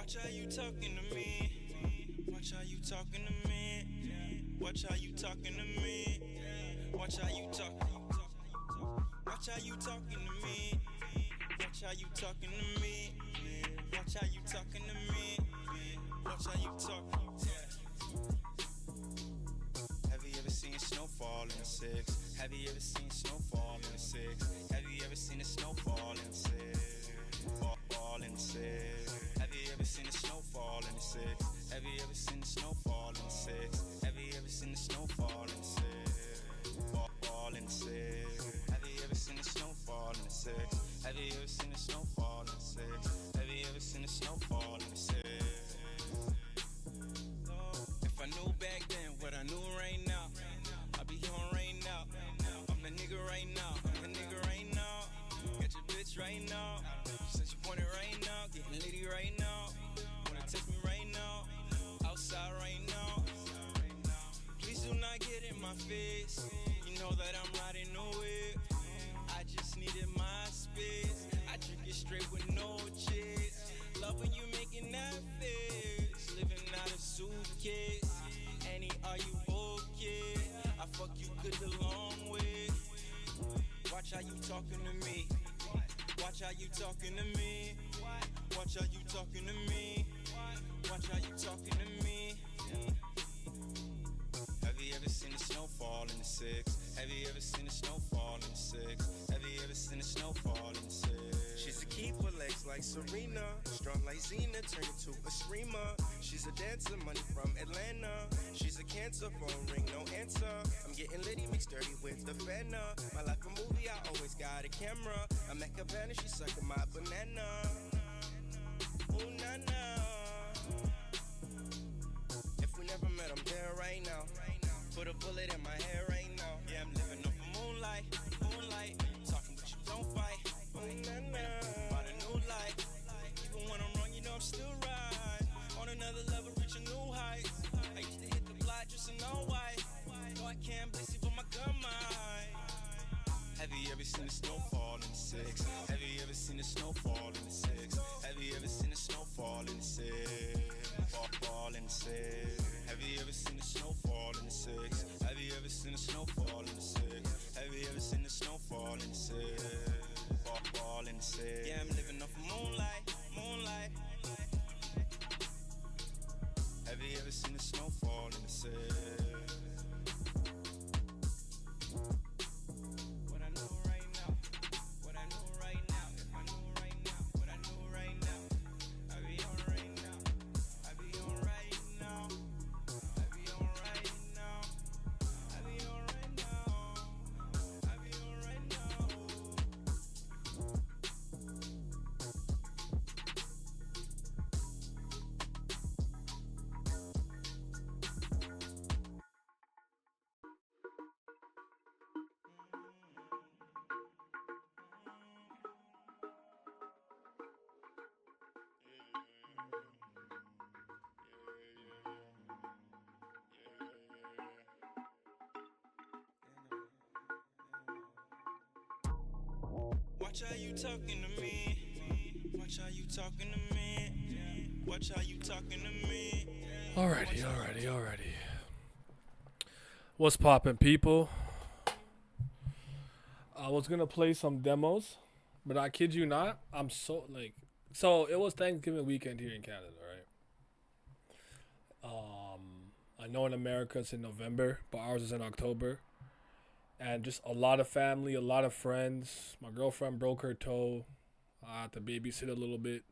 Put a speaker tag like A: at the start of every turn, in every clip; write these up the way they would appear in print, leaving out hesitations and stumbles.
A: Watch how you talking to me. Watch how you talking to me. Watch how you talking to me. Watch how you talk. Watch how you talking to me. Watch how you talking to me. Watch how you talking to me. Watch how you talk. Have you ever seen snowfall in the six? Have you ever seen snowfall in the six? Have you ever seen the snowfall in the six? Fall in the six. Have you ever seen the snowfall in the six? Have you ever seen the snowfall in the six? Have you ever seen the snowfall in the six? Fall in the six. Have you ever seen the snowfall in the six? Have you ever seen the snowfall in the six? Have you ever seen the snowfall in the six? If I knew back then what I knew right now, I'd be on right now. I'm the nigga right now. I'm the nigga right now. Got your bitch right now. Since you want it right now, getting litty right now. Wanna text me right now, outside right now. Please do not get in my face. You know that I'm riding nowhere. I just needed my space. I drink it straight with no chase. Love when you making that face. Living out of suitcase. Annie, are you okay? I fuck you good the long way. Watch how you talking to me. Watch how you talking to me. Watch how you talking to me. Watch how you talking to me. Have you ever seen the snowfall in the six? Have you ever seen the snowfall in the six? Have you ever seen the snowfall in the six?
B: She's a keeper, legs like Serena, strong like Xena, turn into a screamer. She's a dancer, money from Atlanta. She's a cancer, phone ring, no answer. I'm getting litty, mixed dirty with the fenna. My life a movie, I always got a camera. I'm at Cabana, she's sucking my banana. Ooh, na-na. If we never met, I'm there right now. Put a bullet in my hair right now.
A: Yeah, I'm living off of moonlight, moonlight. Talking but you don't fight. About a new life. Even when I'm wrong, you know I'm still right. On another level, reach a new height. I used to hit the block just in all white. No, I can't bless you, but my gun might. Have you ever seen the snowfall in the six? Have you ever seen the snowfall in the six? Have you ever seen the snowfall in the six? Fall in the six. Have you ever seen the snowfall in the six? Have you ever seen the snowfall in the six? Have you ever seen the snowfall in the six? Fall in the six. Yeah, I'm living off of moonlight, moonlight. Have you ever seen the snowfall in the six? What I know right now, what I know right now, if I knew right now, what I knew right now, I be on right now, I be on right now, I be on right now, I be on right now, I be on right now. Watch how you talking to me. Watch how you talking to me. Watch how you talking to me.
C: Alrighty. What's poppin', people? I was gonna play some demos, but I kid you not, so it was Thanksgiving weekend here in Canada, right? I know in America it's in November, but ours is in October. And just a lot of family, a lot of friends. My girlfriend broke her toe. I had to babysit a little bit.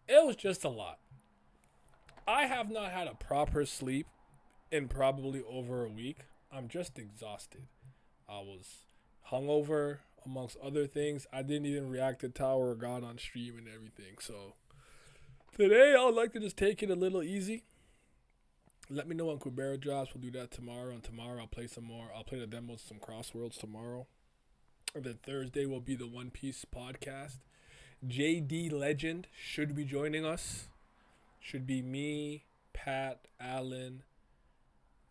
C: It was just a lot. I have not had a proper sleep in probably over a week. I'm just exhausted. I was hungover, amongst other things. I didn't even react to Tower of God on stream and everything. So today I would like to just take it a little easy. Let me know when Kubera drops. We'll do that tomorrow. And tomorrow I'll play some more. I'll play the demos, some CrossWorlds tomorrow. And then Thursday will be the One Piece podcast. JD Legend should be joining us. Should be me, Pat, Alan,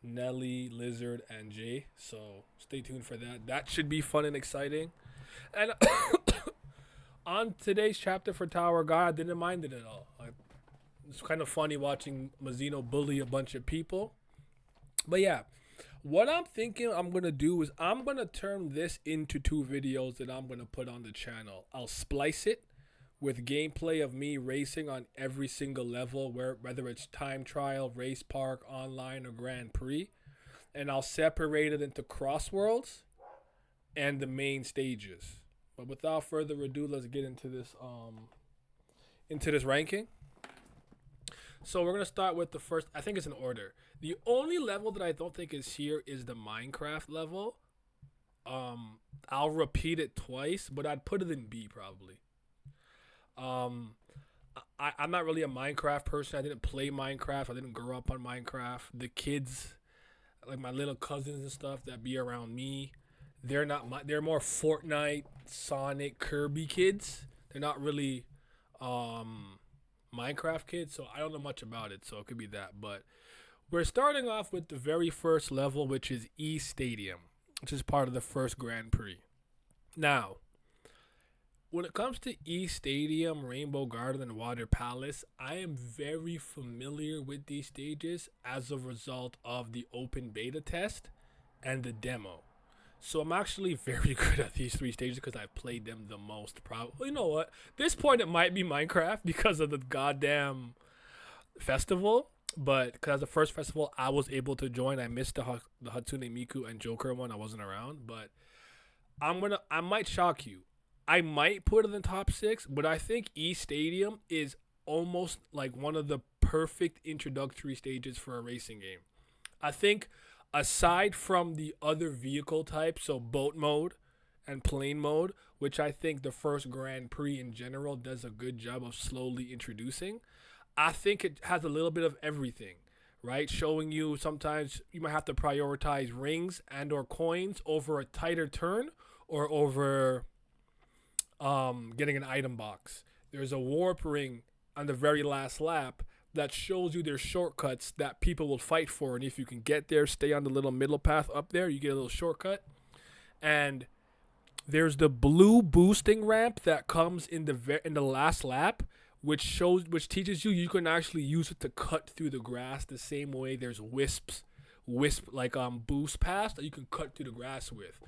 C: Nelly, Lizard, and Jay. So stay tuned for that. That should be fun and exciting. And on today's chapter for Tower God, I didn't mind it at all. It's kind of funny watching Mazzino bully a bunch of people. But yeah, what I'm thinking I'm going to do is I'm going to turn this into 2 videos that I'm going to put on the channel. I'll splice it with gameplay of me racing on every single level, whether it's time trial, race park, online, or Grand Prix. And I'll separate it into CrossWorlds and the main stages. But without further ado, let's get into this ranking. So we're gonna start with the first. I think it's in order. The only level that I don't think is here is the Minecraft level. I'll repeat it twice, but I'd put it in B probably. I'm not really a Minecraft person. I didn't play Minecraft. I didn't grow up on Minecraft. The kids, like my little cousins and stuff that be around me, they're more Fortnite, Sonic, Kirby kids. They're not really Minecraft kids, so I don't know much about it, so it could be that. But we're starting off with the very first level, which is E Stadium, which is part of the first Grand Prix. Now, when it comes to E Stadium, Rainbow Garden, and Water Palace, I am very familiar with these stages as a result of the open beta test and the demo. So I'm actually very good at these 3 stages because I've played them the most. Probably, you know what? This point it might be Minecraft because of the goddamn festival. But because the first festival I was able to join, I missed the Hatsune Miku and Joker one. I wasn't around, but I might shock you. I might put it in top 6, but I think E Stadium is almost like one of the perfect introductory stages for a racing game. I think aside from the other vehicle types, so boat mode and plane mode, which I think the first Grand Prix in general does a good job of slowly introducing, I think it has a little bit of everything, right? Showing you sometimes you might have to prioritize rings and or coins over a tighter turn or over getting an item box. There's a warp ring on the very last lap that shows you there's shortcuts that people will fight for, and if you can get there, stay on the little middle path up there, you get a little shortcut. And there's the blue boosting ramp that comes in the last lap, which teaches you can actually use it to cut through the grass the same way there's wisp boost paths that you can cut through the grass with.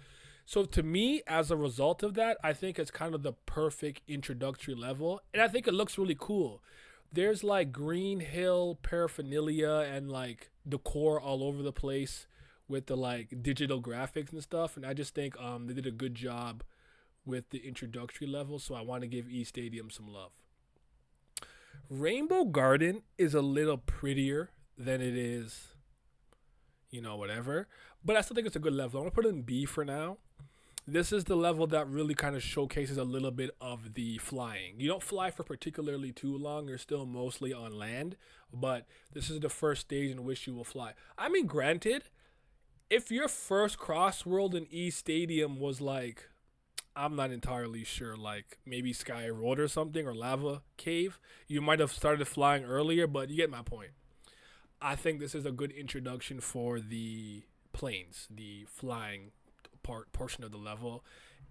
C: So to me, as a result of that, I think it's kind of the perfect introductory level, and I think it looks really cool. There's like Green Hill paraphernalia and like decor all over the place with the like digital graphics and stuff, and I just think they did a good job with the introductory level, so I want to give E Stadium some love. Rainbow Garden is a little prettier than it is, whatever, but I still think it's a good level. I'm gonna put it in B for now. This is the level that really kind of showcases a little bit of the flying. You don't fly for particularly too long. You're still mostly on land, but this is the first stage in which you will fly. I mean, granted, if your first CrossWorld in E Stadium was like, I'm not entirely sure, like maybe Sky Road or something, or Lava Cave, you might have started flying earlier, but you get my point. I think this is a good introduction for the planes, the flying portion of the level.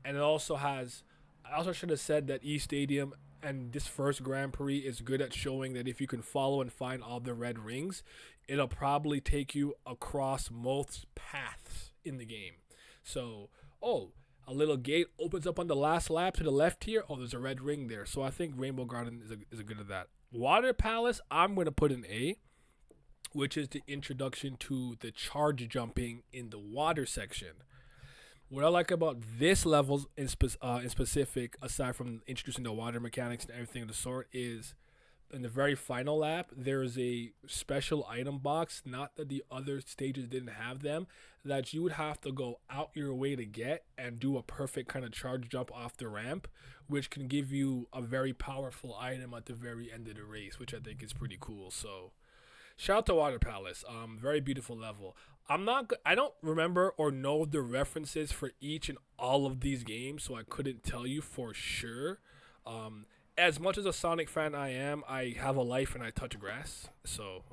C: And it also has, I also should have said that E Stadium and this first Grand Prix is good at showing that if you can follow and find all the red rings, it'll probably take you across most paths in the game. So, a little gate opens up on the last lap to the left here. There's a red ring there. So I think Rainbow Garden is a good at that. Water Palace, I'm going to put an A, which is the introduction to the charge jumping in the water section. What I like about this level in specific, aside from introducing the water mechanics and everything of the sort, is in the very final lap, there is a special item box, not that the other stages didn't have them, that you would have to go out your way to get and do a perfect kind of charge jump off the ramp, which can give you a very powerful item at the very end of the race, which I think is pretty cool. So shout out to Water Palace. Very beautiful level. I don't remember or know the references for each and all of these games, so I couldn't tell you for sure. As much as a Sonic fan I am, I have a life and I touch grass, so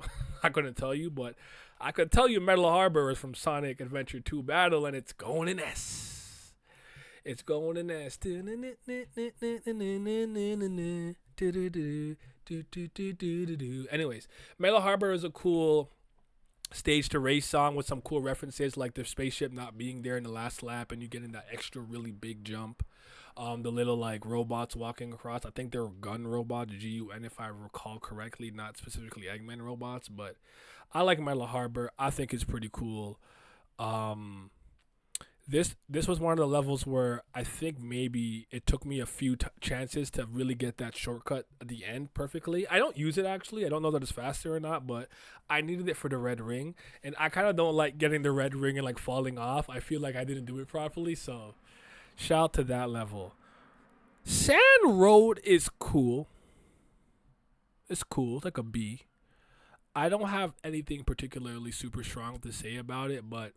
C: I couldn't tell you, but I could tell you Metal Harbor is from Sonic Adventure 2 Battle, and it's going in S. It's going in S. Anyways, Mela Harbor is a cool stage to race song with some cool references like the spaceship not being there in the last lap and you getting that extra really big jump. The little like robots walking across. I think they're gun robots, GUN if I recall correctly, not specifically Eggman robots, but I like Mela Harbor. I think it's pretty cool. Um, this was one of the levels where I think maybe it took me a few chances to really get that shortcut at the end perfectly. I don't use it actually. I don't know that it's faster or not, but I needed it for the red ring, and I kind of don't like getting the red ring and like falling off. I feel like I didn't do it properly, so shout out to that level. Sand Road is cool. It's cool. It's like a B. I don't have anything particularly super strong to say about it, but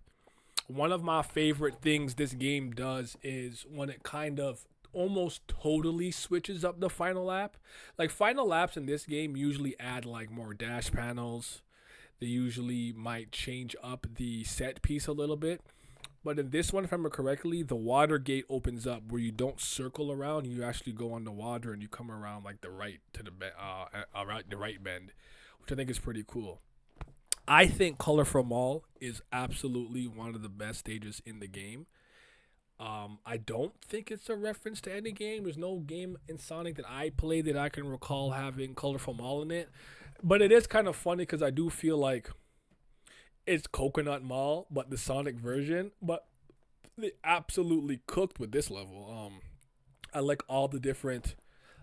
C: one of my favorite things this game does is when it kind of almost totally switches up the final lap. Like final laps in this game usually add like more dash panels. They usually might change up the set piece a little bit. But in this one, if I remember correctly, the water gate opens up where you don't circle around. You actually go on the water and you come around like the right to the around the right bend, which I think is pretty cool. I think Color from Mall is absolutely one of the best stages in the game. I don't think it's a reference to any game. There's no game in Sonic that I played that I can recall having Colorful Mall in it. But it is kind of funny because I do feel like it's Coconut Mall, but the Sonic version. But they absolutely cooked with this level. I like all the different,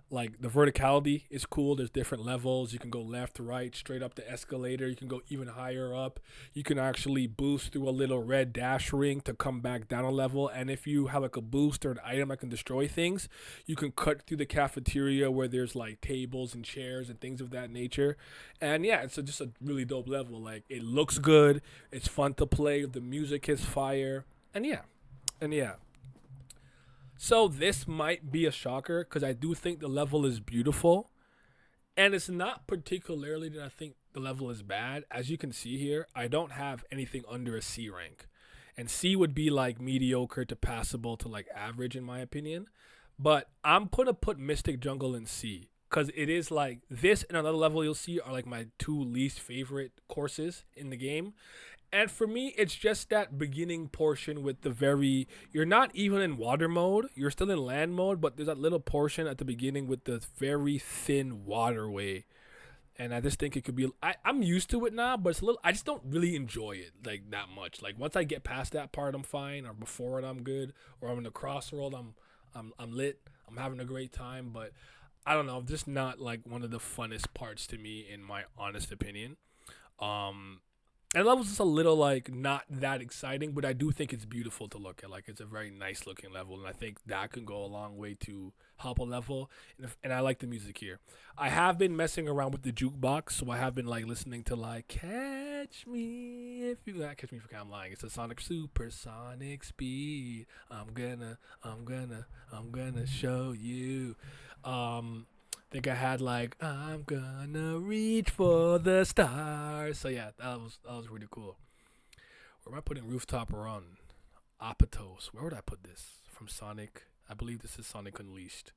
C: like the verticality is cool. There's different levels. You can go left, right, straight up the escalator. You can go even higher up. You can actually boost through a little red dash ring to come back down a level. And if you have like a boost or an item that can destroy things, you can cut through the cafeteria where there's like tables and chairs and things of that nature. And yeah, it's just a really dope level. Like it looks good. It's fun to play. The music is fire. And yeah. So this might be a shocker because I do think the level is beautiful. And it's not particularly that I think the level is bad. As you can see here, I don't have anything under a C rank. And C would be like mediocre to passable to like average in my opinion. But I'm going to put Mystic Jungle in C. Because it is like this and another level you'll see are like my two least favorite courses in the game. And for me, it's just that beginning portion with the you're not even in water mode. You're still in land mode, but there's that little portion at the beginning with the very thin waterway. And I just think it could be, I'm used to it now, but it's a little, I just don't really enjoy it like that much. Like once I get past that part, I'm fine. Or before it, I'm good. Or I'm in the CrossWorld, I'm lit. I'm having a great time. But I don't know, just not like one of the funnest parts to me in my honest opinion. And the level's just a little like not that exciting, but I do think it's beautiful to look at. Like it's a very nice looking level, and I think that can go a long way to help a level. And I like the music here. I have been messing around with the jukebox, so I have been like listening to like Catch Me If You not Catch Me If I'm lying. It's a Sonic Supersonic Speed. I'm gonna show you. I think I had like I'm gonna reach for the stars. So yeah, that was really cool. Where am I putting Rooftop Run? Apatos. Where would I put this? From Sonic. I believe this is Sonic Unleashed.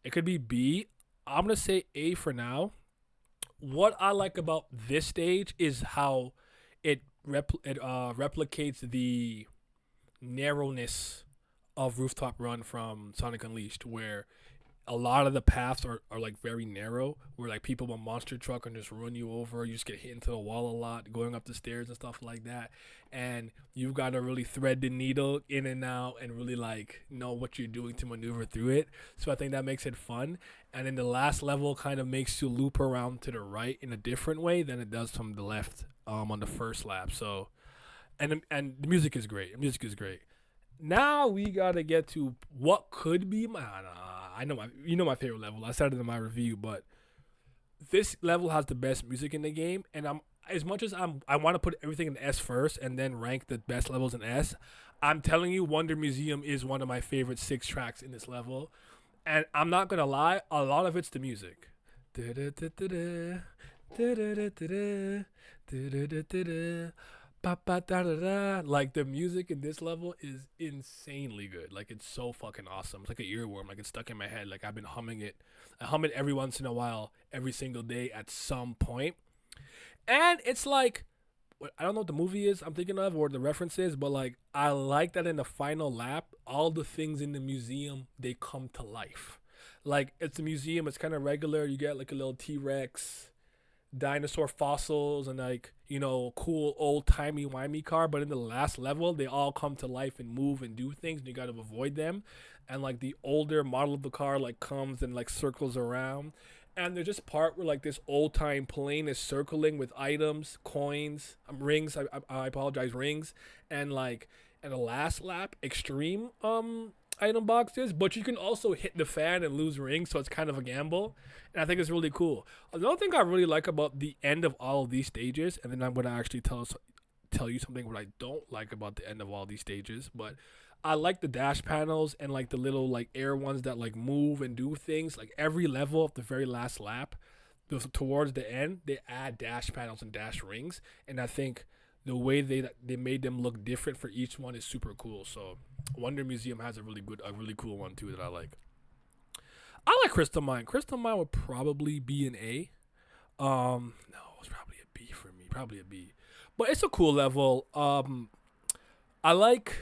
C: It could be B. I'm gonna say A for now. What I like about this stage is how it replicates the narrowness of Rooftop Run from Sonic Unleashed, where a lot of the paths are like very narrow, where like people with a monster truck can just run you over. You just get hit into the wall a lot going up the stairs and stuff like that. And you've got to really thread the needle in and out and really like know what you're doing to maneuver through it. So I think that makes it fun. And then the last level kind of makes you loop around to the right in a different way than it does from the left on the first lap. So and the music is great. The music is great. Now we gotta get to what could be my. I know my favorite level. I said it in my review, but this level has the best music in the game, and I want to put everything in S first and then rank the best levels in S. I'm telling you, Wonder Museum is one of my favorite 6 tracks in this level, and I'm not gonna lie, a lot of it's the music. ba ba da da da. Like the music in this level is insanely good. Like it's so fucking awesome. It's like an earworm. Like it's stuck in my head. Like I've been humming it. I hum it every once in a while, every single day at some point. And it's like I don't know what the movie is I'm thinking of or the reference is, but like I like that in the final lap, all the things in the museum they come to life. Like it's a museum, it's kind of regular. You get like a little T Rex, dinosaur fossils, and like cool old timey wimey car. But in the last level, they all come to life and move and do things, and you got to avoid them. And like the older model of the car like comes and like circles around, and there's just part where like this old time plane is circling with items, coins, rings. I apologize, rings, and like in the last lap, extreme item boxes. But you can also hit the fan and lose rings, so it's kind of a gamble, and I think it's really cool. Another thing I really like about the end of all of these stages, and then I'm gonna actually tell you something what I don't like about the end of all these stages, but I like the dash panels and like the little like air ones that like move and do things. Like every level of the very last lap, towards the end, they add dash panels and dash rings, and I think the way they made them look different for each one is super cool. So Wonder Museum has a really cool one too that I like. I like Crystal Mine. Crystal Mine would probably be an A. No, it's probably a B for me. Probably a B. But it's a cool level. I like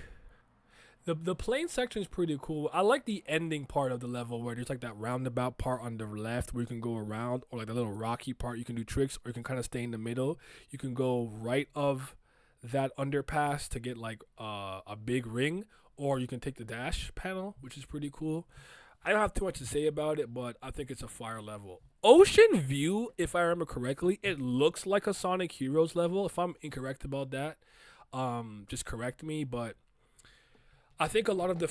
C: the plane section is pretty cool. I like the ending part of the level where there's like that roundabout part on the left where you can go around, or like the little rocky part you can do tricks, or you can kind of stay in the middle. You can go right of that underpass to get like a big ring, or you can take the dash panel, which is pretty cool. I don't have too much to say about it, but I think it's a fire level. Ocean View, if I remember correctly, it looks like a Sonic Heroes level. If I'm incorrect about that, just correct me. But I think a lot of the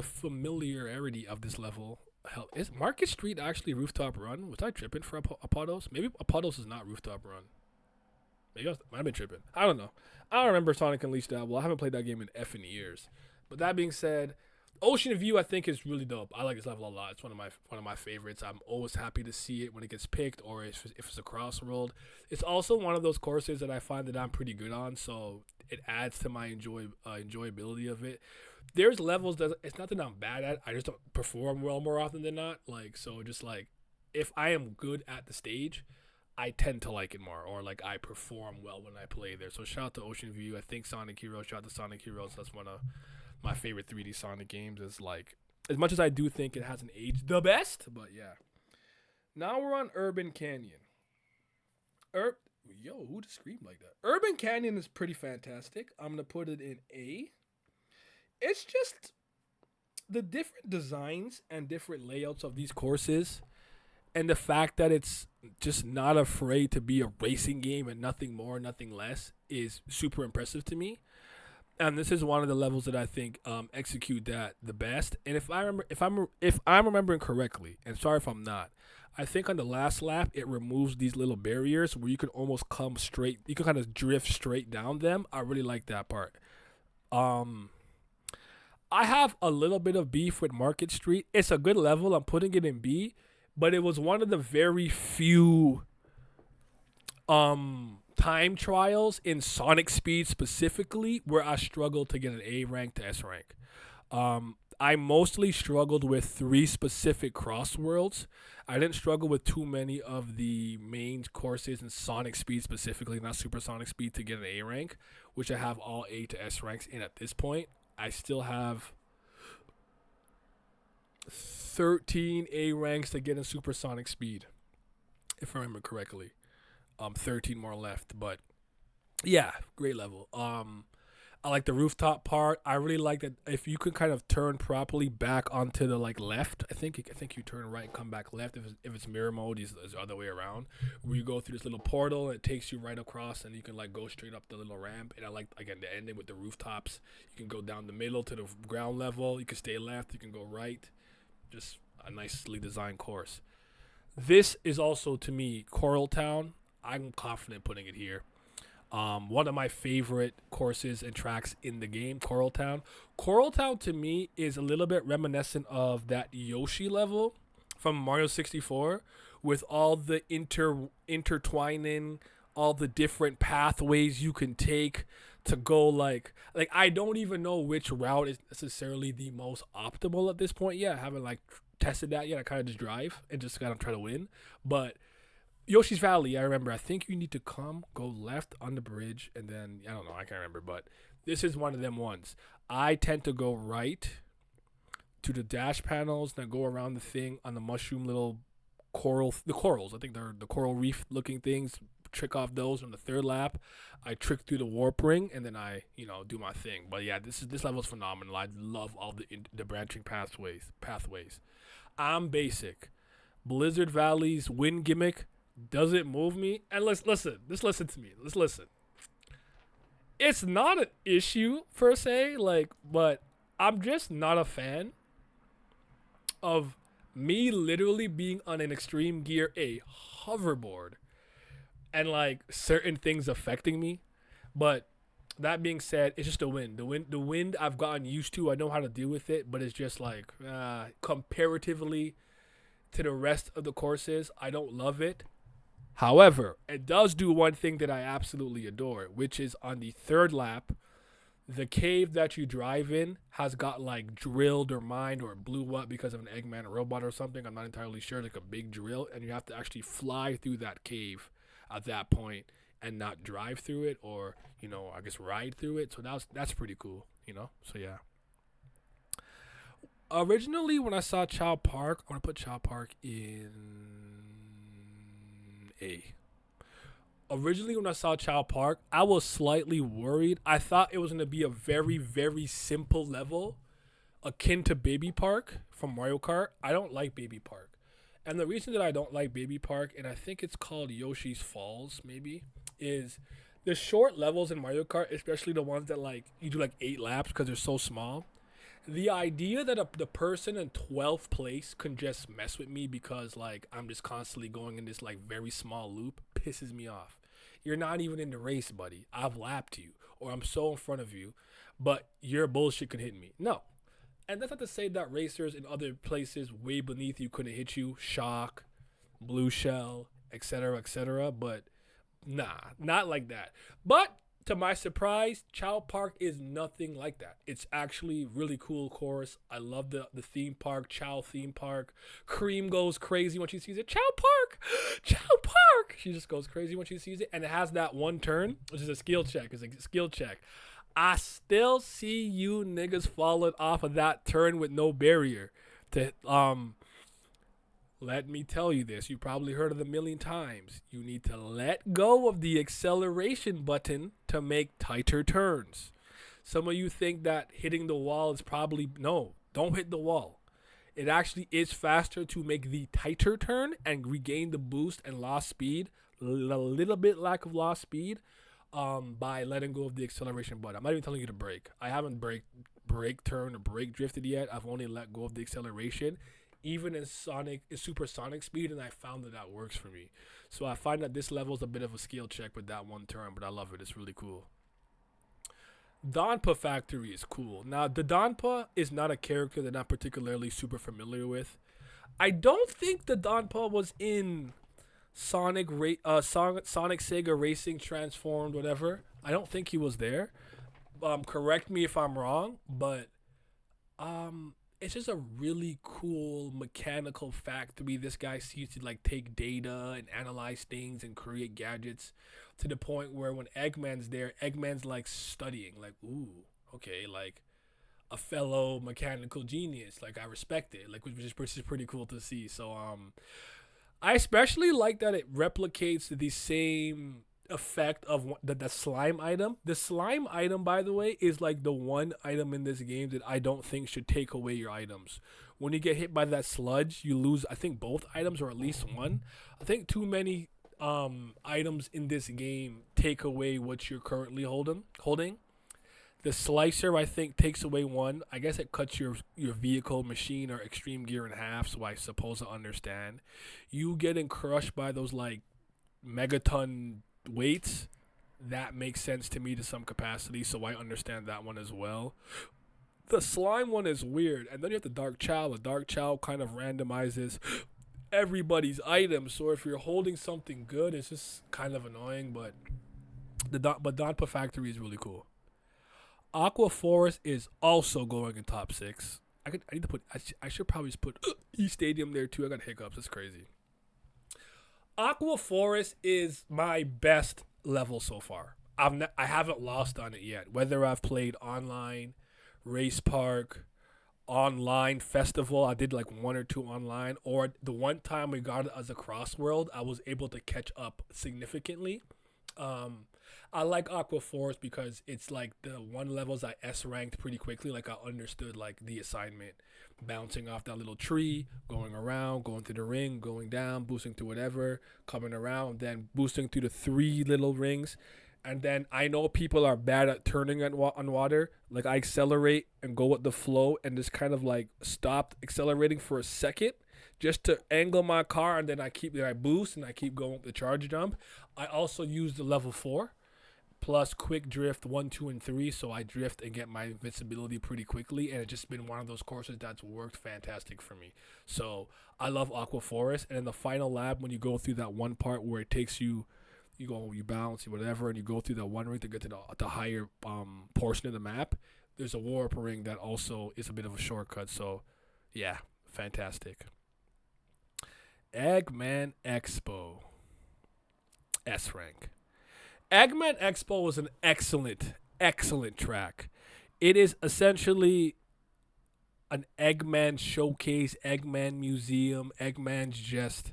C: familiarity of this level. Hell, is Market Street actually Rooftop Run? Was I tripping for Apodos? Maybe Apodos is not Rooftop Run. Maybe I might have been tripping. I don't know. I don't remember Sonic Unleashed that well. I haven't played that game in effing years. But that being said, Ocean View I think is really dope. I like this level a lot. It's one of my favorites. I'm always happy to see it when it gets picked, or if it's a CrossWorld. It's also one of those courses that I find that I'm pretty good on, so it adds to my enjoyability of it. There's levels that it's not that I'm bad at. I just don't perform well more often than not. Like so, just like if I am good at the stage, I tend to like it more, or like I perform well when I play there. So shout out to Ocean View. I think Sonic Heroes. Shout out to Sonic Heroes. That's one of my favorite 3D Sonic games. Is like as much as I do think it hasn't aged the best, but yeah. Now we're on Urban Canyon. Yo, who just screamed like that? Urban Canyon is pretty fantastic. I'm gonna put it in A. It's just the different designs and different layouts of these courses, and the fact that it's just not afraid to be a racing game and nothing more, nothing less, is super impressive to me. And this is one of the levels that I think execute that the best. And if I'm remembering correctly, and sorry if I'm not, I think on the last lap it removes these little barriers where you can almost come straight. You can kind of drift straight down them. I really like that part. I have a little bit of beef with Market Street. It's a good level. I'm putting it in B, but it was one of the very few time trials in Sonic Speed specifically where I struggled to get an A rank to S rank. I mostly struggled with 3 specific CrossWorlds. I didn't struggle with too many of the main courses in Sonic Speed specifically, not Super Sonic Speed, to get an A rank, which I have all A to S ranks in at this point. I still have 13 A ranks to get in Super Sonic Speed, if I remember correctly. 13 more left, but yeah, great level. I like the rooftop part. I really like that if you could kind of turn properly back onto the like left. I think you turn right, come back left. If it's mirror mode, it's the other way around. Where you go through this little portal, and it takes you right across, and you can like go straight up the little ramp. And I like again the ending with the rooftops. You can go down the middle to the ground level. You can stay left. You can go right. Just a nicely designed course. This is also to me Coral Town. I'm confident putting it here. One of my favorite courses and tracks in the game, Coral Town. Coral Town to me is a little bit reminiscent of that Yoshi level from Mario 64 with all the intertwining all the different pathways you can take to go like I don't even know which route is necessarily the most optimal at this point yet. I haven't like tested that yet. I kind of just drive and just kind of try to win. But Yoshi's Valley, I remember. I think you need to go left on the bridge, and then I don't know. I can't remember, but this is one of them ones. I tend to go right to the dash panels, then go around the thing on the mushroom little the corals. I think they're the coral reef looking things. Trick off those on the third lap. I trick through the warp ring, and then I do my thing. But yeah, this level's phenomenal. I love all the branching pathways. I'm basic. Blizzard Valley's wind gimmick doesn't move me. And let's listen. Just listen to me. Let's listen. It's not an issue per se, but I'm just not a fan of me literally being on an extreme gear, a hoverboard, and like certain things affecting me. But that being said, it's just the wind. The wind I've gotten used to. I know how to deal with it, but it's just like comparatively to the rest of the courses, I don't love it. However, it does do one thing that I absolutely adore, which is on the third lap, the cave that you drive in has got like drilled or mined or blew up because of an Eggman robot or something. I'm not entirely sure, like a big drill, and you have to actually fly through that cave at that point and not drive through it, or I guess ride through it. So that's pretty cool, So yeah. Originally, when I saw Chow Park, I want to put Chow Park in A. Originally, when I saw Chow Park, I was slightly worried. I thought it was going to be a very, very simple level, akin to Baby Park from Mario Kart. I don't like Baby Park. And the reason that I don't like Baby Park, and I think it's called Yoshi's Falls, maybe, is the short levels in Mario Kart, especially the ones that like you do like 8 laps because they're so small. The idea that the person in 12th place can just mess with me because like I'm just constantly going in this like very small loop pisses me off. You're not even in the race, buddy. I've lapped you, or I'm so in front of you, but your bullshit could hit me. No. And that's not to say that racers in other places way beneath you couldn't hit you. Shock, Blue Shell, etc., but nah, not like that. But to my surprise, Chow Park is nothing like that. It's actually really cool course. I love the theme park, Chow theme park. Cream goes crazy when she sees it. Chow Park! Chow Park! She just goes crazy when she sees it. And it has that one turn, which is a skill check. It's a skill check. I still see you niggas falling off of that turn with no barrier. Let me tell you this. You probably heard it a million times. You need to let go of the acceleration button to make tighter turns. Some of you think that hitting the wall is probably... No, don't hit the wall. It actually is faster to make the tighter turn and regain the boost and lost speed. A little bit lack of lost speed by letting go of the acceleration button. I'm not even telling you to brake. I haven't brake turn or brake drifted yet. I've only let go of the acceleration. Even in supersonic speed, and I found that works for me. So I find that this level is a bit of a skill check with that one turn, but I love it. It's really cool. Donpa Factory is cool. Now, the Donpa is not a character that I'm particularly super familiar with. I don't think the Donpa was in Sonic Sega Racing Transformed, whatever. I don't think he was there. Correct me if I'm wrong, but it's just a really cool mechanical factory. This guy seems to like take data and analyze things and create gadgets to the point where when Eggman's there, Eggman's like studying, like, ooh, okay, like a fellow mechanical genius. Like I respect it, like which is pretty cool to see. So I especially like that it replicates the same effect of the slime item. The slime item, by the way, is like the one item in this game that I don't think should take away your items. When you get hit by that sludge, you lose, I think, both items or at least one. I think too many items in this game take away what you're currently holding. The slicer, I think, takes away one. I guess it cuts your vehicle, machine, or extreme gear in half, so I suppose I understand. You getting crushed by those like megaton weights, that makes sense to me to some capacity, so I understand that one as well. The slime one is weird, and then you have the Dark Chow. The Dark Chow kind of randomizes everybody's items. So if you're holding something good, it's just kind of annoying. But Donpa Factory is really cool. Aqua Forest is also going in top 6. I need to put. I should probably just put E Stadium there too. I got hiccups. It's crazy. Aqua Forest is my best level so far. I haven't lost on it yet. Whether I've played online, race park, online festival, I did like 1 or 2 online, or the one time we got it as a CrossWorld, I was able to catch up significantly. I like Aqua Forest because it's like the one levels I S ranked pretty quickly. Like I understood like the assignment, bouncing off that little tree, going around, going through the ring, going down, boosting to whatever, coming around, then boosting through the 3 little rings. And then I know people are bad at turning on water. Like I accelerate and go with the flow and just kind of like stopped accelerating for a second just to angle my car, and then I boost and I keep going with the charge jump. I also use the level 4 plus quick drift 1, 2, and 3, so I drift and get my invincibility pretty quickly, and it's just been one of those courses that's worked fantastic for me. So I love Aqua Forest, and in the final lap, when you go through that one part where it takes you, you bounce, whatever, and you go through that one ring to get to the higher portion of the map, there's a warp ring that also is a bit of a shortcut. So yeah, fantastic. Eggman Expo S rank. Eggman Expo was an excellent track. It is essentially an Eggman showcase, Eggman museum. Eggman's just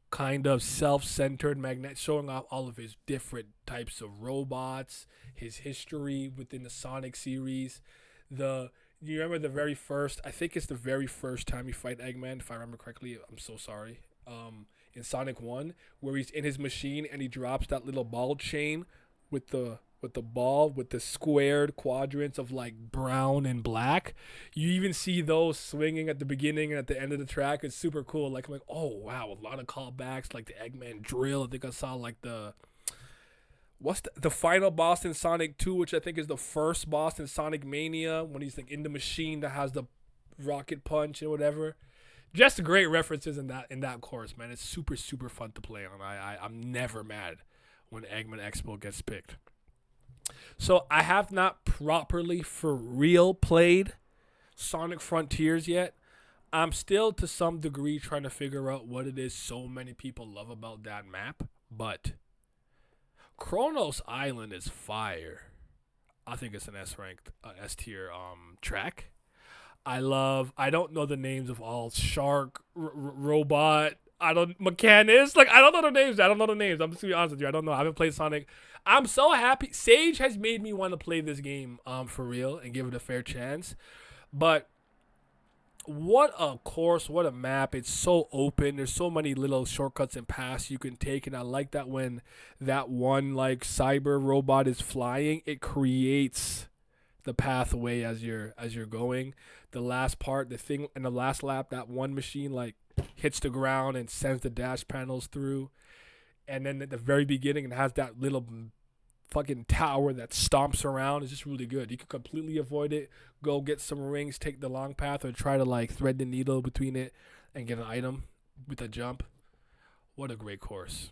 C: kind of self-centered magnet, showing off all of his different types of robots, his history within the Sonic series. You remember the very first, I think it's the very first time you fight Eggman, if I remember correctly. I'm so sorry. In Sonic 1, where he's in his machine and he drops that little ball chain with the ball with the squared quadrants of like brown and black. You even see those swinging at the beginning and at the end of the track. It's super cool. Like I'm like, oh wow, a lot of callbacks, like the Eggman drill. I think I saw like what's the final boss in Sonic 2, which I think is the first boss in Sonic Mania, when he's like in the machine that has the rocket punch and whatever. Just great references in that course, man. It's super fun to play on. I'm never mad when Eggman Expo gets picked. So I have not properly for real played Sonic Frontiers yet. I'm still to some degree trying to figure out what it is so many people love about that map, but Kronos Island is fire. I think it's an S-ranked, S tier track. I don't know the names of all shark, robot, mechanics. Like, I don't know the names. I'm just going to be honest with you. I don't know. I haven't played Sonic. I'm so happy. Sage has made me want to play this game for real and give it a fair chance. But what a course, what a map. It's so open. There's so many little shortcuts and paths you can take. And I like that when that one, like, cyber robot is flying, it creates the pathway as you're going. The last part, the thing in the last lap, that one machine like hits the ground and sends the dash panels through. And then at the very beginning, it has that little fucking tower that stomps around. It's just really good. You can completely avoid it, go get some rings, take the long path, or try to like thread the needle between it and get an item with a jump. What a great course.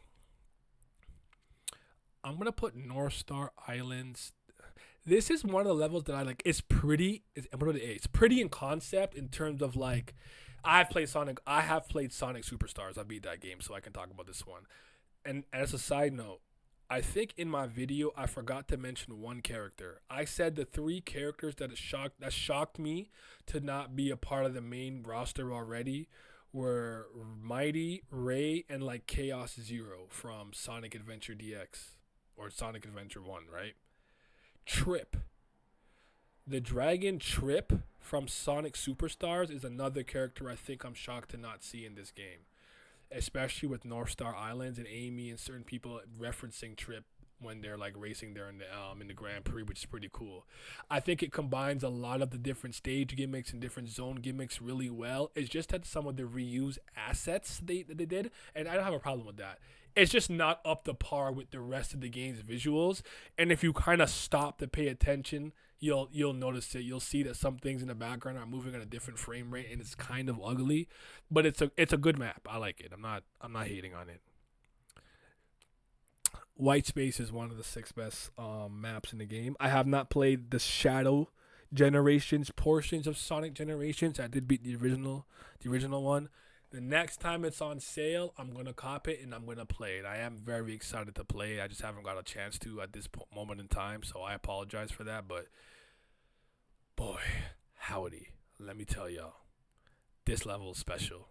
C: I'm going to put North Star Islands. This is one of the levels that I like. It's pretty. It's pretty in concept in terms of like, I have played Sonic Superstars. I beat that game, so I can talk about this one. And as a side note, I think in my video I forgot to mention one character. I said the 3 characters that shocked me to not be a part of the main roster already were Mighty, Ray, and like Chaos Zero from Sonic Adventure DX or Sonic Adventure 1, right? Trip. The Dragon Trip from Sonic Superstars is another character I think I'm shocked to not see in this game, especially with North Star Islands and Amy and certain people referencing Trip when they're like racing there in the Grand Prix, which is pretty cool. I think it combines a lot of the different stage gimmicks and different zone gimmicks really well. It's just that some of the reuse assets they did, and I don't have a problem with that. It's just not up to par with the rest of the game's visuals. And if you kind of stop to pay attention, you'll notice it. You'll see that some things in the background are moving at a different frame rate, and it's kind of ugly, but it's a good map. I like it. I'm not hating on it. White Space is one of the 6 best maps in the game. I have not played the Shadow Generations portions of Sonic Generations. I did beat the original one. The next time it's on sale, I'm gonna cop it and I'm gonna play it. I am very excited to play it. I just haven't got a chance to at this moment in time, so I apologize for that. But boy, howdy, let me tell y'all, this level is special.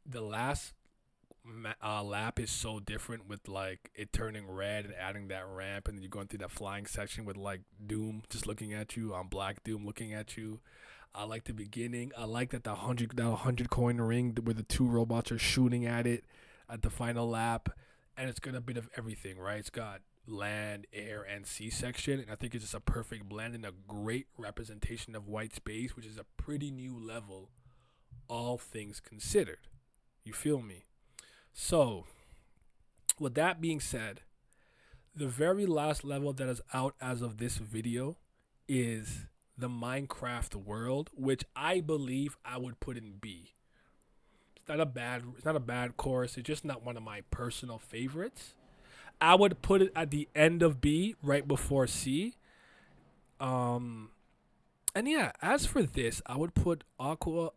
C: The last lap is so different with like it turning red and adding that ramp, and then you're going through that flying section with like Doom just looking at you, Black Doom looking at you. I like the beginning. I like that the 100 coin ring where the 2 robots are shooting at it at the final lap, and it's got a bit of everything, right? It's got land, air, and sea section, and I think it's just a perfect blend and a great representation of White Space, which is a pretty new level, all things considered. You feel me? So, with that being said, the very last level that is out as of this video is the Minecraft world, which I believe I would put in B. It's not a bad course. It's just not one of my personal favorites. I would put it at the end of B, right before C. And yeah, as for this, I would put Aqua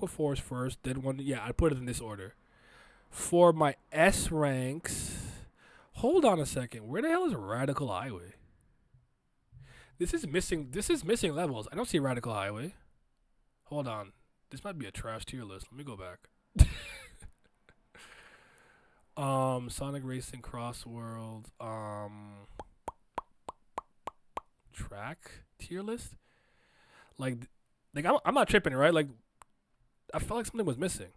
C: Force first, then I'd put it in this order. For my S ranks, hold on a second. Where the hell is Radical Highway? This is missing levels. I don't see Radical Highway. Hold on. This might be a trash tier list. Let me go back. Sonic Racing, CrossWorlds, track tier list. Like I'm not tripping, right? Like I felt like something was missing.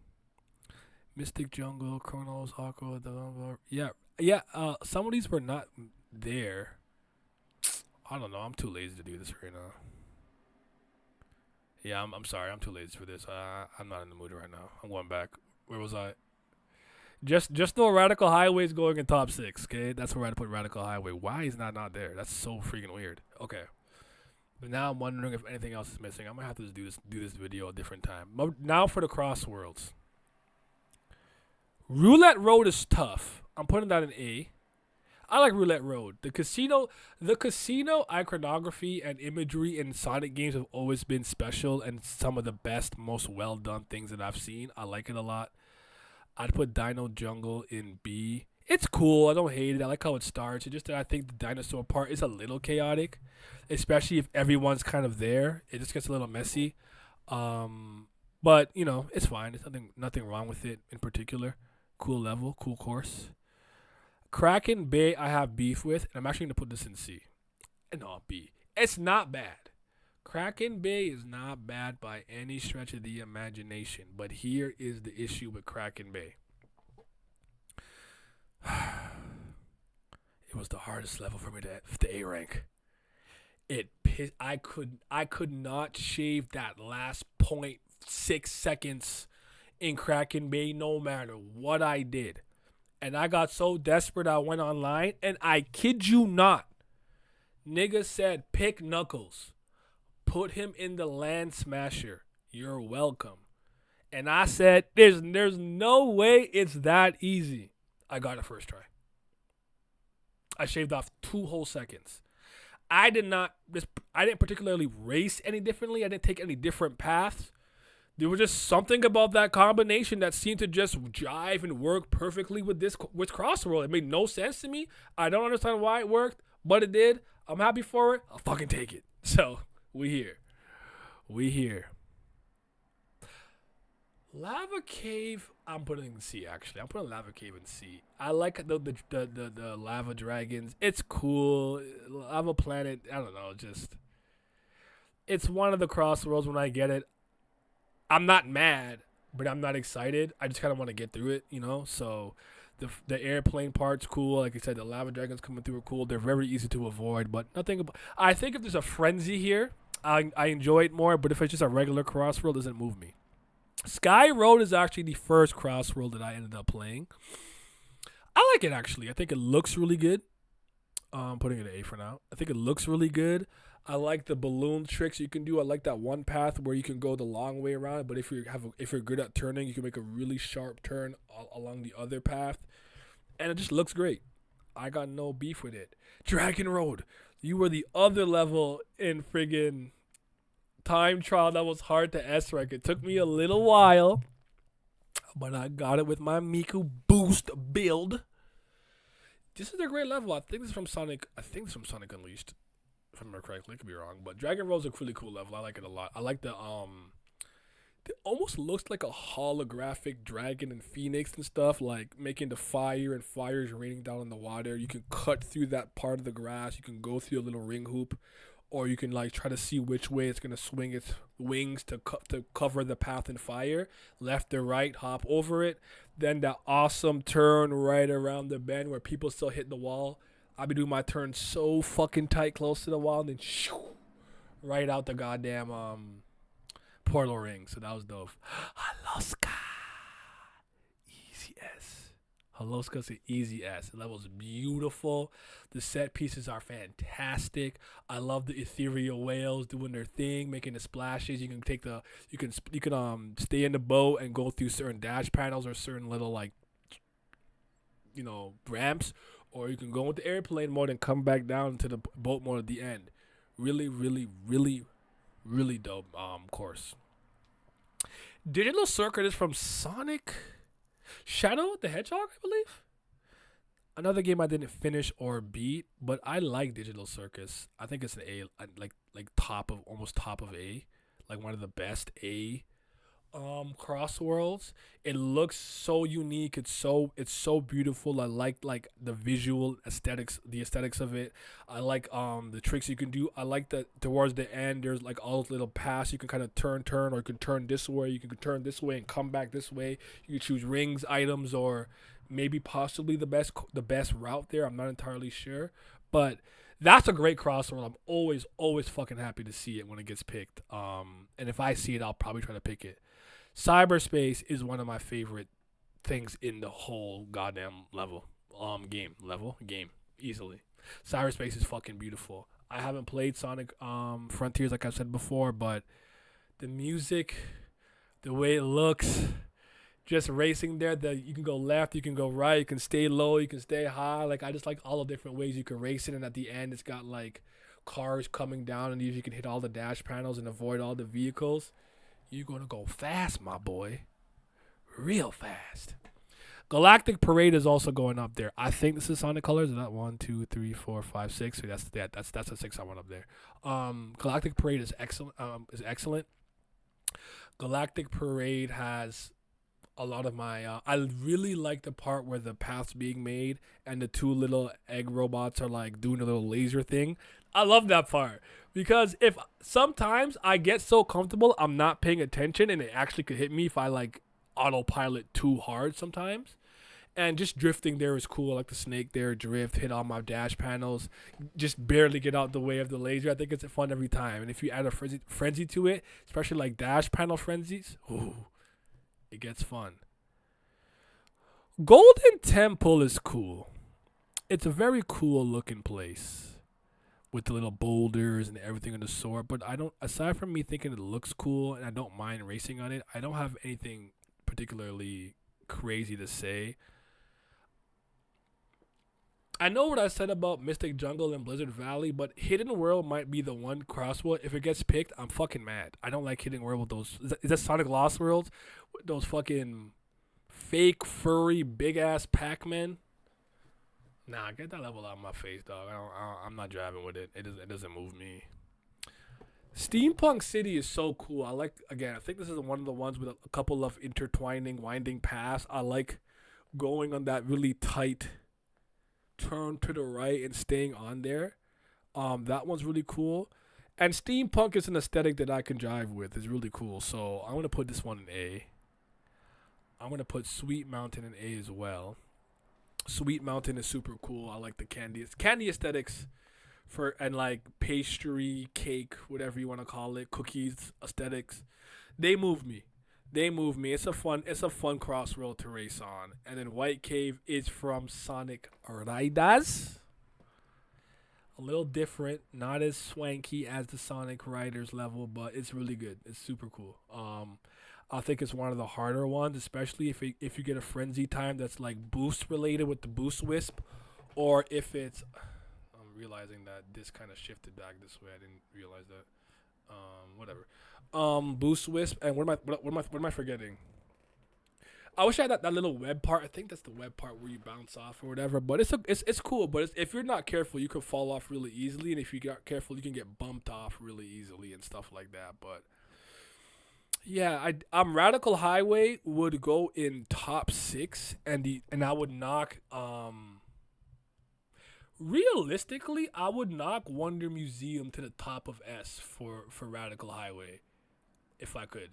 C: Mystic Jungle, Chronos, Aqua, yeah. Some of these were not there. I don't know. I'm too lazy to do this right now. Yeah, I'm sorry. I'm too lazy for this. I'm not in the mood right now. I'm going back. Where was I? Just know Radical Highway is going in top 6. Okay, that's where I put Radical Highway. Why is that not there? That's so freaking weird. Okay, but now I'm wondering if anything else is missing. I might have to do this video a different time. But now for the CrossWorlds. Roulette Road is tough. I'm putting that in A. I like Roulette Road. The casino iconography and imagery in Sonic games have always been special and some of the best, most well done things that I've seen. I like it a lot. I'd put Dino Jungle in B. It's cool. I don't hate it. I like how it starts. It's just that I think the dinosaur part is a little chaotic, especially if everyone's kind of there. It just gets a little messy. But it's fine. There's nothing wrong with it in particular. Cool level, cool course. Kraken Bay I have beef with, and I'm actually going to put this in C. No, B. It's not bad. Kraken Bay is not bad by any stretch of the imagination, but here is the issue with Kraken Bay. It was the hardest level for me to A rank. I could not shave that last 0.6 seconds in Kraken Bay no matter what I did. And I got so desperate I went online, and I kid you not, nigga said pick Knuckles. Put him in the Land Smasher. You're welcome. And I said, there's no way it's that easy. I got it first try. I shaved off 2 whole seconds. I didn't particularly race any differently. I didn't take any different paths. There was just something about that combination that seemed to just jive and work perfectly with CrossWorld. It made no sense to me. I don't understand why it worked, but it did. I'm happy for it. I'll fucking take it. So, we here. Lava Cave, I'm putting in C, actually. I'm putting Lava Cave in C. I like the lava dragons. It's cool. Lava Planet, I don't know, it's one of the CrossWorlds when I get it. I'm not mad, but I'm not excited. I just kind of want to get through it, So the airplane part's cool. Like I said, the lava dragons coming through are cool. They're very easy to avoid, but nothing about. I think if there's a frenzy here, I enjoy it more. But if it's just a regular CrossWorld, it doesn't move me. Sky Road is actually the first CrossWorld that I ended up playing. I like it actually. I think it looks really good. I'm putting it an A for now. I think it looks really good. I like the balloon tricks you can do. I like that one path where you can go the long way around. But if you're good at turning, you can make a really sharp turn along the other path, and it just looks great. I got no beef with it. Dragon Road, you were the other level in friggin' time trial that was hard to S rank. It took me a little while, but I got it with my Miku boost build. This is a great level. I think this is from Sonic. I think it's from Sonic Unleashed, if I remember correctly. I could be wrong, but Dragon Road's a really cool level. I like it a lot. I like the it almost looks like a holographic dragon and phoenix and stuff, like making the fire and fires raining down in the water. You can cut through that part of the grass. You can go through a little ring hoop, or you can like try to see which way it's gonna swing its wings to cover the path in fire, left or right, hop over it. Then that awesome turn right around the bend where people still hit the wall. I be doing my turn so fucking tight, close to the wall, and then shoo, right out the goddamn portal ring. So that was dope. Haloska, easy S. Haloska's an easy S. The level's beautiful. The set pieces are fantastic. I love the ethereal whales doing their thing, making the splashes. You can stay in the boat and go through certain dash panels or certain little like ramps, or you can go into airplane mode and come back down to the boat mode at the end. Really, really, really, really dope course. Digital Circuit is from Sonic Shadow the Hedgehog, I believe. Another game I didn't finish or beat, but I like Digital Circus. I think it's an A, like almost top of A, like one of the best A CrossWorlds. It looks so unique. It's so beautiful. I like the visual aesthetics, the aesthetics of it. I like the tricks you can do. I like that towards the end there's like all those little paths you can kind of turn, or you can turn this way. You can turn this way and come back this way. You can choose rings, items, or maybe possibly the best route there. I'm not entirely sure, but that's a great CrossWorld. I'm always fucking happy to see it when it gets picked. And if I see it, I'll probably try to pick it. Cyberspace is one of my favorite things in the whole goddamn game easily. Cyberspace is fucking beautiful. I haven't played Sonic Frontiers like I said before, but the music, the way it looks, just racing there, you can go left, you can go right, you can stay low, you can stay high. Like I just like all the different ways you can race it, and at the end it's got like cars coming down, and you can hit all the dash panels and avoid all the vehicles. You're going to go fast, my boy. Real fast. Galactic Parade is also going up there. I think this is Sonic Colors. Is that 1, 2, 3, 4, 5, 6? So that's the 6 I want up there. Galactic Parade is excellent. Galactic Parade has a lot of my I really like the part where the path's being made and the two little egg robots are like doing a little laser thing. I love that part because if sometimes I get so comfortable I'm not paying attention, and it actually could hit me if I like autopilot too hard sometimes. And just drifting there is cool. I like the snake there, drift, hit all my dash panels, just barely get out the way of the laser. I think it's fun every time. And if you add a frenzy to it, especially like dash panel frenzies, ooh, it gets fun. Golden Temple is cool. It's a very cool looking place with the little boulders and everything of the sort. But aside from me thinking it looks cool and I don't mind racing on it, I don't have anything particularly crazy to say. I know what I said about Mystic Jungle and Blizzard Valley, but Hidden World might be the one CrossWorld. If it gets picked, I'm fucking mad. I don't like Hidden World with those. Is that Sonic Lost Worlds? With those fucking fake, furry, big-ass Pac-Men? Nah, get that level out of my face, dog. I'm not driving with it. It doesn't move me. Steampunk City is so cool. I think this is one of the ones with a couple of intertwining, winding paths. I like going on that really tight turn to the right and staying on there. That one's really cool. And steampunk is an aesthetic that I can jive with. It's really cool. So I'm going to put this one in A. I'm going to put Sweet Mountain in A as well. Sweet Mountain is super cool. I like the candy aesthetics and like pastry, cake, whatever you want to call it, cookies aesthetics. They move me. It's a fun CrossWorld to race on. And then White Cave is from Sonic Riders. A little different, not as swanky as the Sonic Riders level, but it's really good. It's super cool. I think it's one of the harder ones, especially if you get a frenzy time that's like boost related with the boost wisp, or if it's. I'm realizing that this kind of shifted back this way. I didn't realize that. Whatever. Boost wisp and what am I forgetting? I wish I had that little web part. I think that's the web part where you bounce off or whatever. But it's cool. But if you're not careful, you could fall off really easily, and if you get careful, you can get bumped off really easily and stuff like that. But yeah, Radical Highway would go in top 6, and I would knock realistically, I would knock Wonder Museum to the top of S for Radical Highway if I could.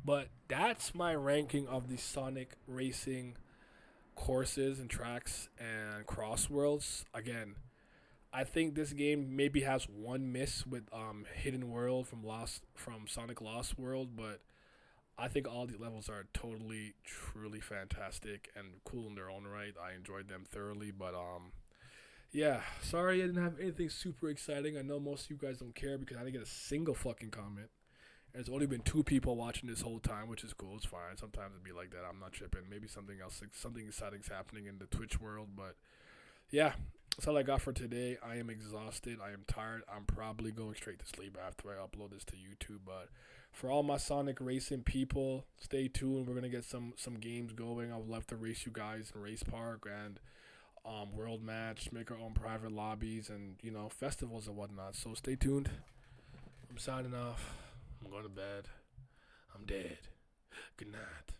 C: But that's my ranking of the Sonic Racing courses and tracks and CrossWorlds. Again, I think this game maybe has one miss with Hidden World from Sonic Lost World, but I think all these levels are totally, truly fantastic and cool in their own right. I enjoyed them thoroughly, but yeah, sorry I didn't have anything super exciting. I know most of you guys don't care because I didn't get a single fucking comment. There's only been 2 people watching this whole time, which is cool. It's fine. Sometimes it'd be like that. I'm not tripping. Maybe something exciting's happening in the Twitch world. But yeah, that's all I got for today. I am exhausted. I am tired. I'm probably going straight to sleep after I upload this to YouTube. But for all my Sonic Racing people, stay tuned. We're gonna get some games going. I would love to race you guys in Race Park and World Match, make our own private lobbies, and festivals and whatnot. So stay tuned. I'm signing off. I'm going to bed. I'm dead. Good night.